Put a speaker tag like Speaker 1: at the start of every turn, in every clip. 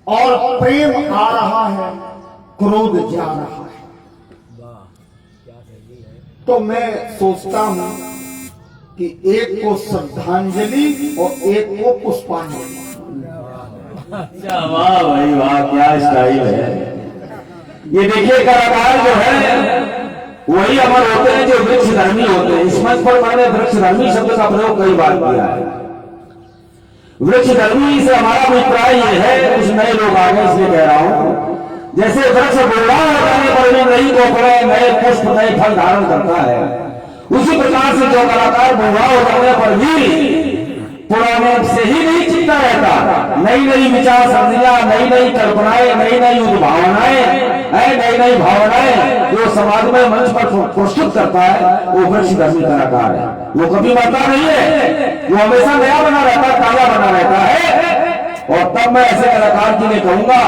Speaker 1: और प्रेम आ रहा है, क्रोध जा रहा है। तो मैं सोचता हूं कि एक को श्रद्धांजलि और एक को पुष्पांजलि।
Speaker 2: अच्छा, वाह भाई वाह, क्या स्टाइल है। ये देखिए कलाकार जो है वही अमर होते हैं जो वृक्षधर्मी होते हैं। इस मंच पर मैंने वृक्षधर्मी शब्द का प्रयोग कई बार किया है। वृक्षधर्मी से हमारा अभिप्राय ये है, कुछ नए लोग आ गए इसलिए कह रहा हूं, जैसे वृक्ष बूढ़ा हो जाने पर भी नई कोपड़े, नए पुष्प, नए फल धारण करता है, उसी प्रकार से जो कलाकार बूढ़ा हो जाने पर भी पुराने से ही नहीं चिंता रहता, नई नई विचार सरनियां, नई नई कल्पनाएं, नई नई उद्भावनाएं, नई नई भावनाएं जो समाज में मंच पर प्रस्तुत करता है, वो वृक्षधर्मी कलाकार है। वो कभी मरता नहीं है, वो हमेशा नया बना रहता है, ताजा बना रहता है। और तब मैं ऐसे कलाकार के लिए कहूंगा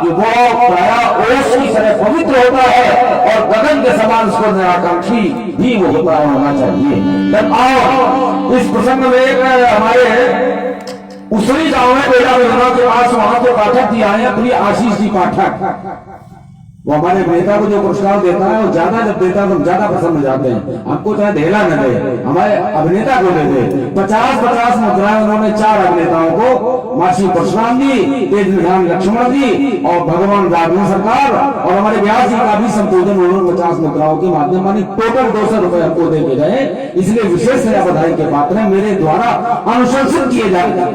Speaker 2: कि वो प्रायः ओस की तरह पवित्र होता है और गगन के समान उसको निराकांक्षी भी वो होना चाहिए। तब आओ इस प्रसंग में एक हमारे उसरी गांव में बेटा विधना के पास वहां के पाठक जी आए हैं, प्रिय आशीष जी पाठक। वो हमारे अभिनेता को जो पुरस्कार देता है वो ज्यादा जब देता है तो ज्यादा पसंद हो जाते हैं। हमको चाहे ढेला न दे, हमारे अभिनेता को दे दे। 50-50 मुद्राएं उन्होंने 4 अभिनेताओं को, महर्षि परशुराम जी, तेज निधान लक्ष्मण जी और भगवान राघव सरकार और हमारे व्यास जी का भी संशोधन उन्होंने 50 मुद्राओं के माध्यम मानी टोटल 200 रुपए हमको दे के गए। इसलिए विशेष बधाई के पात्र मेरे द्वारा अनुशंसित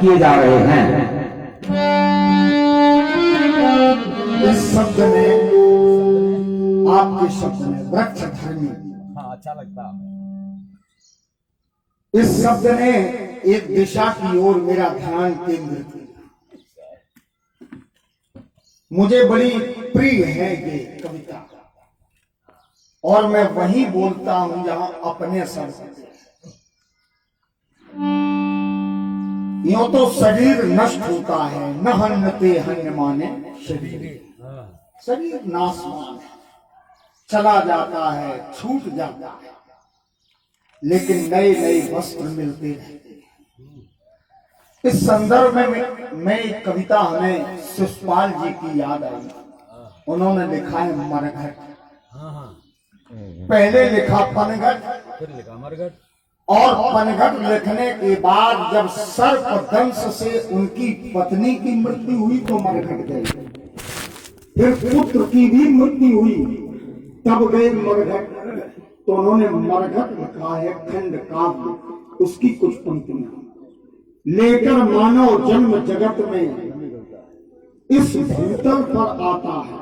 Speaker 2: किए जा रहे हैं।
Speaker 1: इस शब्द में, आपके शब्द में वृक्षधर्मी,
Speaker 3: हाँ अच्छा लगता है।
Speaker 1: इस शब्द ने एक दिशा की ओर मेरा ध्यान केंद्रित किया। मुझे बड़ी प्रिय है ये कविता और मैं वही बोलता हूं जहां अपने शब्द। यूं तो शरीर नष्ट होता है, न हन्नते हन्य माने शरीर। शरीर नाशवान है, चला जाता है, छूट जाता है, लेकिन नए नए वस्त्र मिलते रहते हैं। इस संदर्भ में मैं एक कविता हमें शिशुपाल जी की याद आई। उन्होंने लिखा है मरघट, पहले लिखा पनघट,
Speaker 3: फिर लिखा मरघट,
Speaker 1: और पनघट लिखने के बाद जब सर्पदंश से उनकी पत्नी की मृत्यु हुई तो मरघट गए। फिर पुत्र की भी मृत्यु हुई तब गए मरघट। तो उन्होंने मरघट लिखा है खंड काव्य। उसकी कुछ पंक्तियां लेकर मानव जन्म जगत में इस भूतल पर आता है,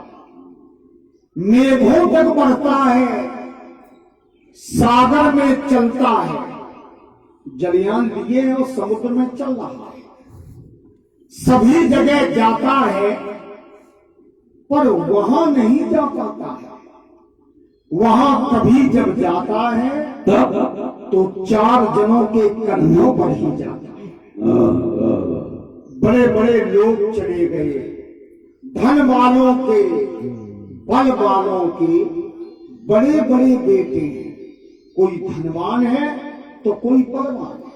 Speaker 1: मेघों तक बढ़ता है, सागर में चलता है, जलयान लिए और समुद्र में चल रहा है, सभी जगह जाता है पर वहां नहीं जा पाता है। वहां कभी जब जाता है तो 4 जनों के कंधों पर ही जाता है। बड़े बड़े लोग चले गए, धन वालों के, बल वालों के बड़े बड़े बेटे हैं। कोई धनवान है तो कोई बलवान है।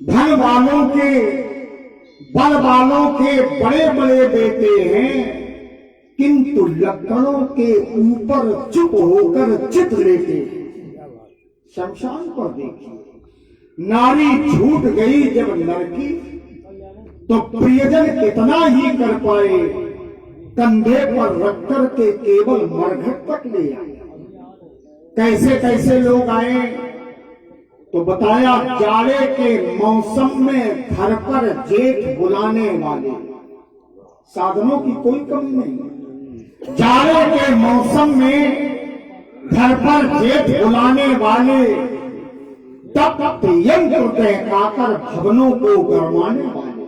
Speaker 1: धन वालों के, बल वालों के बड़े बड़े बेटे हैं, किंतु लक्कड़ों के ऊपर चुप होकर चित लेते हैं। शमशान पर देखिए, नारी छूट गई जब नरकी तो प्रियजन कितना ही कर पाए, कंधे पर रख कर के केवल मरघट तक ले आए। कैसे कैसे लोग आए तो बताया, जाड़े के मौसम में घर पर जेठ बुलाने वाले, साधनों की कोई कमी नहीं। जाड़े के मौसम में घर पर जेठ बुलाने वाले, तप यंत्र कहकर भवनों को गरमाने वाले,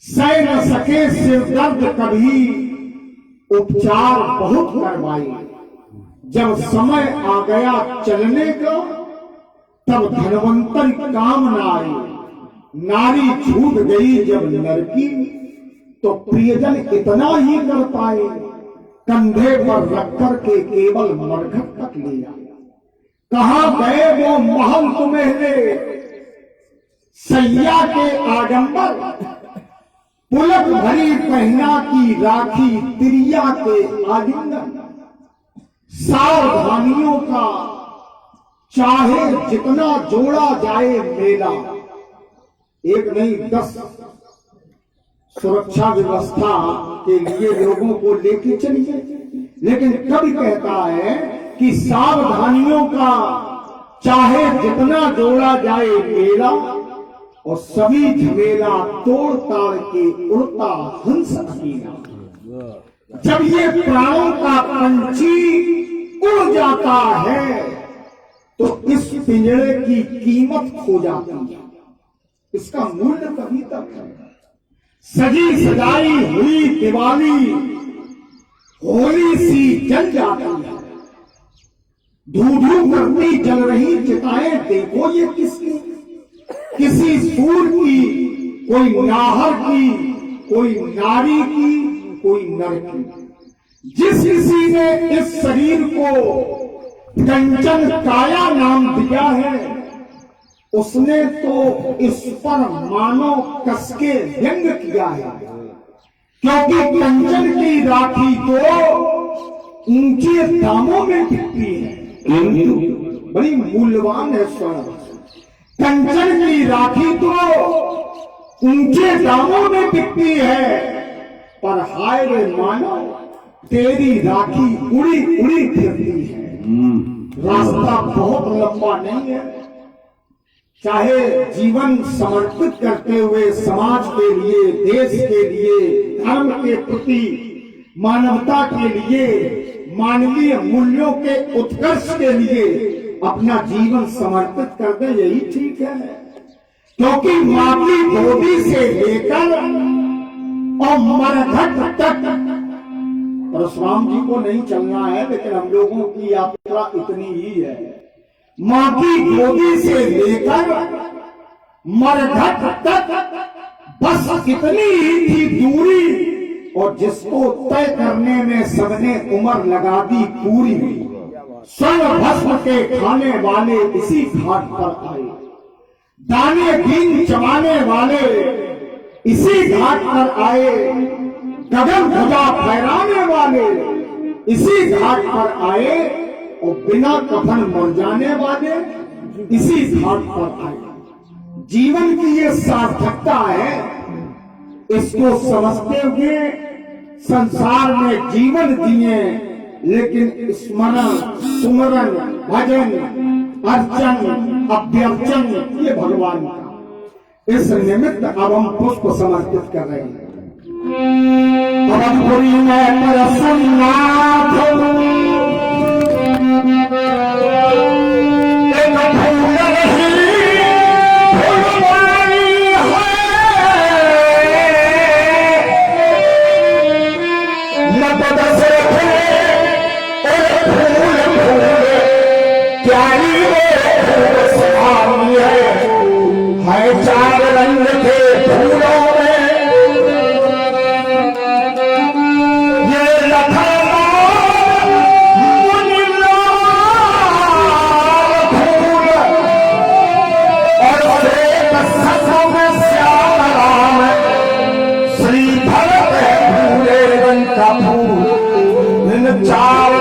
Speaker 1: सह न सके सिर दर्द कभी, उपचार बहुत करवाए। जब समय आ गया चलने का तब धनवंतर काम न आए। नारी छूट गई जब नरकी तो प्रियजन इतना ही कर पाए, कंधे पर रख कर के केवल मरघट तक ले आए। कहां गए वो महल तुम्हें, सैया के आडंबर, पुलक भरी पहना की राखी तिरिया के आलिंगन, सावधानियों का चाहे जितना जोड़ा जाए मेला, एक नहीं 10 सुरक्षा व्यवस्था के लिए लोगों को लेके चलिए, लेकिन कवि कहता है कि सावधानियों का चाहे जितना जोड़ा जाए मेला, और सभी झमेला तोड़ ताड़ के उड़ता हंस अकेला। जब ये प्राणों का पंछी उड़ जाता है तो इस पिंजरे की कीमत खो जाती है, इसका मूल्य कभी तक है। सजी सजाई हुई दिवाली होली सी जल जाती है, धू धू करती जल रही चिताएं देखो ये किसकी, किसी सूर की, कोई नाहर की, कोई नारी की, कोई नर की। जिस किसी ने इस शरीर को कंचन काया नाम दिया है, उसने तो इस पर मानो कसके व्यंग किया है, क्योंकि कंचन की राखी तो ऊंचे दामों में बिकती है, बड़ी मूल्यवान है स्वर्ण। कंचन की राखी तो ऊंचे दामों में बिकती है, पर हाय रे मानो तेरी राखी उड़ी उड़ी फिरती है। रास्ता बहुत लंबा नहीं है, चाहे जीवन समर्पित करते हुए समाज के लिए, देश के लिए, धर्म के प्रति, मानवता के लिए, मानवीय मूल्यों के उत्कर्ष के लिए अपना जीवन समर्पित कर दे, यही ठीक है। क्योंकि मां की गोदी से लेकर और मरघट तक परशुराम जी को नहीं चलना है, लेकिन हम लोगों की यात्रा इतनी ही है। मां की गोदी से लेकर मरघट तक बस इतनी ही थी दूरी, और जिसको तय करने में सबने उम्र लगा दी पूरी। स्वर्ण भस्म के खाने वाले इसी घाट पर आए, दाने दीन चबाने वाले इसी घाट पर आए, गगन ध्वजा फहराने वाले इसी घाट पर आए, और बिना कफन मर जाने वाले इसी घाट पर आए। जीवन की ये सार्थकता है, इसको समझते हुए संसार में जीवन जिए, लेकिन स्मरण, सुमरण, भजन, अर्चन, अभ्यर्चन ये भगवान का। इस निमित्त अब हम पुष्प समर्पित कर रहे हैं। अवधपुरी में परशुनाथ
Speaker 2: चार रंग के फूलों में ये लखा फूल और श्वेत सखों में श्याम राम श्री भरत है भूले रंग का फूल। इन चार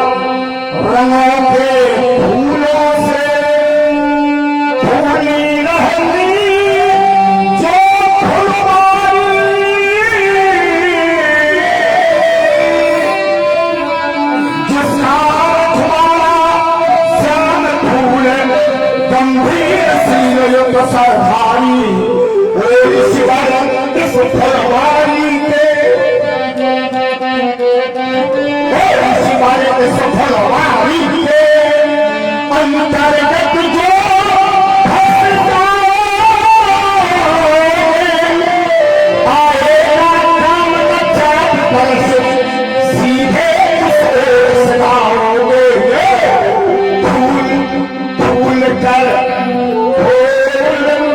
Speaker 2: रंगों के फूलों से फूली रहती सरधारी इस फलवारी के, इस फलवारी के अंतर्गत जो आएगा काम चाप पर से सीधे सदाओगे फूल फूल कर और फूल है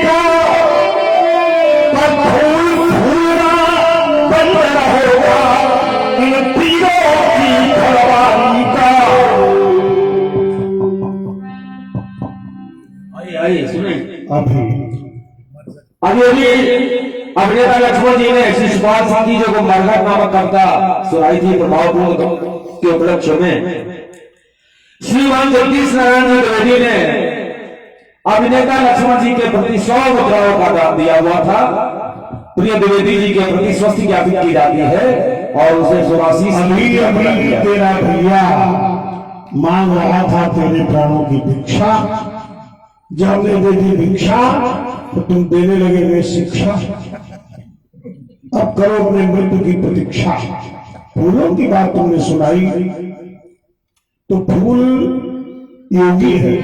Speaker 2: का, पर फूल फूला बंद रहेगा इन अभिनेता लक्ष्मण जी ने शिशुपाल सिंह की जो मरघट नामक कविता सुनाई थी प्रभावपूर्ण के उपलक्ष्य में, श्रीमान जगदीश नारायण जी द्विवेदी ने अभिनेता लक्ष्मण जी के प्रति 100 मुद्राओं का दान दिया हुआ था। प्रिय द्विवेदी जी के प्रति स्वस्ति ज्ञापित की जाती है और उसे सुराशीष
Speaker 1: तेरा भैया मांग रहा था तेरे प्राणों की भिक्षा, जब ने दे दी भिक्षा तो तुम देने लगे वे शिक्षा। अब करो अपने मृत्यु की प्रतीक्षा। फूलों की बात तुमने सुनाई तो फूल योगी है,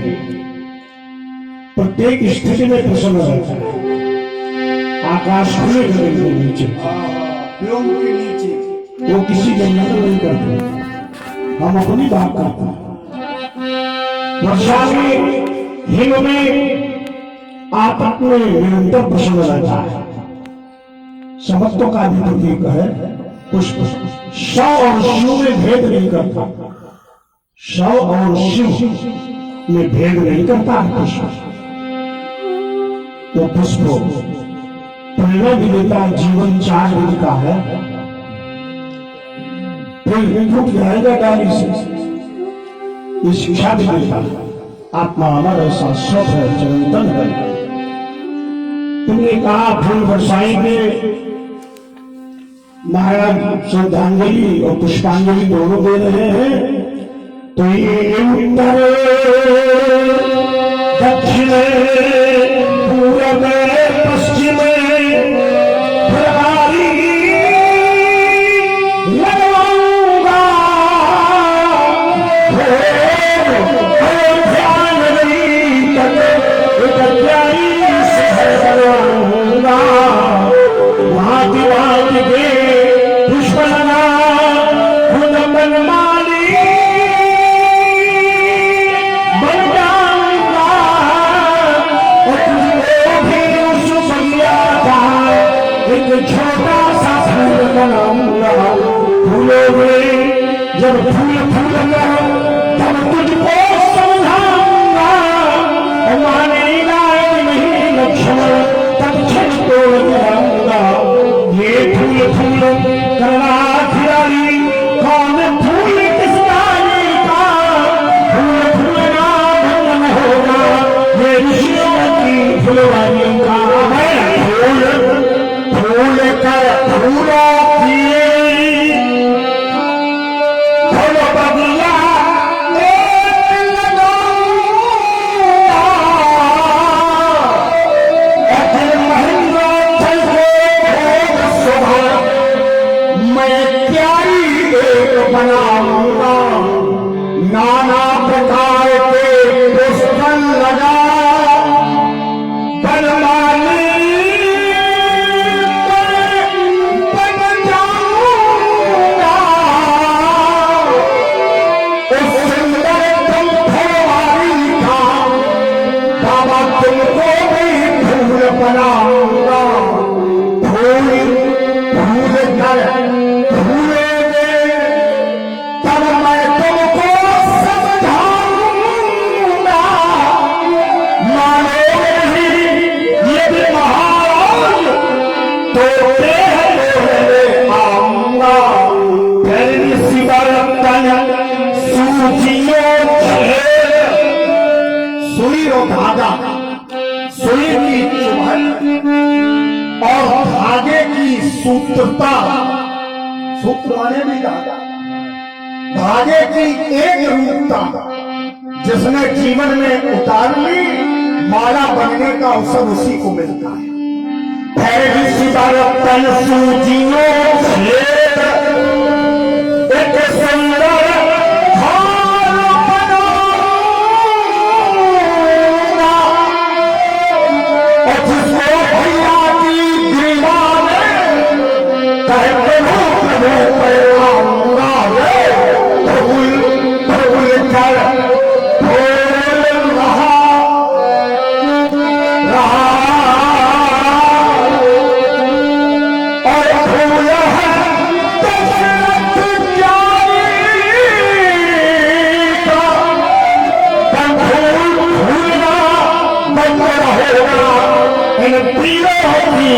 Speaker 1: प्रत्येक स्थिति में प्रसन्न रहता है। आकाश खुले जमीन के नीचे, के नीचे वो किसी का नकल नहीं करते, हम अपनी बात करते हैं। वर्षा में हिम में आप अपने निरंतर प्रसन्न रहता है। समस्तों का भी प्रतीक है पुष्प। शव और शिव में भेद नहीं करता, शव और शिव में भेद नहीं करता है पुष्प। वो पुष्प प्रेरणा भी देता है, जीवन 4 दिन का है, फिर टूट जाएगा डाली से। ये शिक्षा भी देता है, आत्मा हमारा शाश्वत है, चिरंतन है। तुमने कहा फूल बरसाएंगे, महाराज श्रद्धांजलि और पुष्पांजलि दोनों दे रहे हैं। तो ये उत्तर दक्षिण पूरब पश्चिम फुलवारी लगवाऊंगा, ध्यान नहीं तक एक प्यारी शहर बनवाऊंगा। भांति भांति के पुष्प लगा खुद बनमाली बन जाऊंगा, और तुझको भी उस बलिया का एक छोटा सा फूल बनाऊंगा। फूलोगे जब फूल फूलेगा तब तुझको समझाऊंगा, मानेगा नहीं लक्ष्मण तब छत तोड़ जाऊंगा। ये फूल फूल करना खिलाड़ी कौन फूल किस डाली का, फूल फूलना भंगन होगा ये ऋषियों की फुलवारी का। फूल फूल कर फूलों की फूल बगिया एक लगाऊंगा, अखिल महेंद्र चल के शोभा मैं प्यारी एक बनाऊंगा। नाना प्रकार के पुष्प लगा बनमाली बन जाऊंगा। उस सुंदर तुम फुलवारी का बाबा तुमको भी फूल बनाऊंगा। फूल फूल कर फूलोगे तब मैं तुमको समझाऊंगा, मानोगे नहीं यदि महाराज तो देह तोड़ने आऊंगा। फिर शिवरतन सूजियों सुई और धागा, सुई की चुभन और धागे की सूत्रता, सूत्र माने भी धागा, धागे की एक रूपता जिसने जीवन में उतार ली, माला बनने का अवसर उसी को मिलता है। फिर शिवरतन सूजियों एक सुंदर हार बनाऊंगा, और जिसको भैया की ग्रीवा में कहते हो प्रभु पर आऊंगा। फूल फूल कर फूल रहा और फूल है दशरथ प्यारी का, तब फूल फूलना बंद रहेगा इन पीरों की